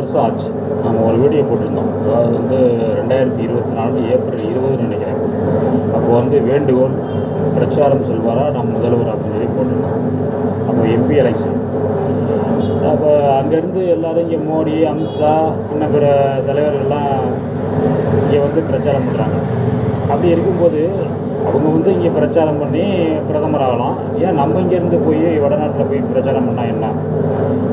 வருஷம் ஆச்சு. நம்ம ஒரு வீடியோ போட்டிருந்தோம். அதாவது வந்து 2024 ஏப்ரல் 20 நினைக்கிறேன். அப்போ வந்து வேண்டுகோள் பிரச்சாரம் செல்வாரா நம் முதல்வர் அப்படின்னு சொல்லி போட்டிருந்தோம். அப்போ எம்பி எலெக்ஷன். அப்போ அங்கேருந்து எல்லோரும் இங்கே மோடி, அமித்ஷா, இன்னும் பிற தலைவர்கள்லாம் இங்கே வந்து பிரச்சாரம் பண்ணுறாங்க. அப்படி இருக்கும்போது அவங்க வந்து இங்கே பிரச்சாரம் பண்ணி பிரதமர் ஆகலாம். ஏன் நம்ம இங்கேருந்து போய் வடநாட்டில் போய் பிரச்சாரம் பண்ணால் என்ன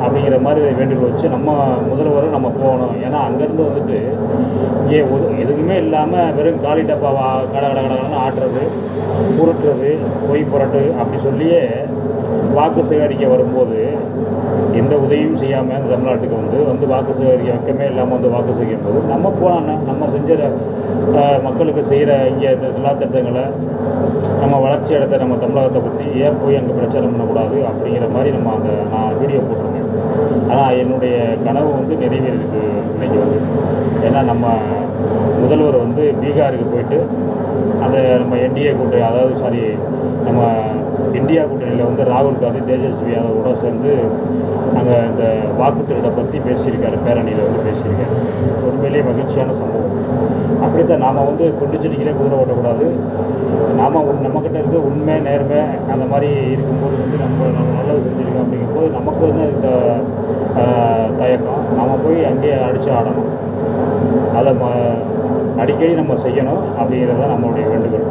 அப்படிங்கிற மாதிரி வேண்டுகோள் வச்சு நம்ம முதல்வரை நம்ம போகணும். ஏன்னா அங்கேருந்து வந்துட்டு இங்கே எதுவுமே இல்லாமல் வெறும் காலி டப்பாவை கடகடன்னு ஆட்டுறது, உருட்டுறது, பொய் புரட்டு அப்படி சொல்லியே வாக்கு சேகரிக்க வரும்போது எந்த உதவியும் செய்யாமல் இந்த தமிழ்நாட்டுக்கு வந்து வாக்கு சேகரிக்க வெக்கமே இல்லாமல் வந்து வாக்கு சேகரிக்கும் போது நம்ம போனால் நம்ம செஞ்ச மக்களுக்கு செய்கிற இங்கே நலத்திட்டங்களை நம்ம வளர்ச்சி இடத்த நம்ம தமிழகத்தை பற்றி ஏன் போய் அங்கே பிரச்சாரம் பண்ணக்கூடாது அப்படிங்கிற மாதிரி நான் வீடியோ போட்டிருந்தேன். ஆனால் என்னுடைய கனவு வந்து நிறைவேறிருக்கு இன்றைக்கி வந்து. ஏன்னா நம்ம முதல்வர் வந்து பீகாருக்கு போயிட்டு அந்த நம்ம என்டிஏ கூட்டணி, அதாவது நம்ம இந்தியா கூட்டணியில் வந்து ராகுல் காந்தி, தேஜஸ்வி யாதவோட சேர்ந்து அங்கே இந்த வாக்கு திருடை பற்றி பேசியிருக்காரு, பேரணியில் வந்து பேசியிருக்காரு. உண்மையிலேயே மகிழ்ச்சியான சம்பவம். அப்படித்தான் நாம் வந்து கொண்டு செடிக்கிறே குதிரை ஓட்டக்கூடாது. நம்மக்கிட்ட இருக்க உண்மை, நேர்மை அந்த மாதிரி இருக்கும்போது வந்து நம்ம நல்லது செஞ்சுருக்கோம் அப்படிங்கும்போது நமக்கு வந்து இந்த தயக்கம். நம்ம போய் அங்கேயே அடித்து ஆடணும். அதை அடிக்கடி நம்ம செய்யணும் அப்படிங்கிறது தான் நம்மளுடைய வேண்டுகோள்.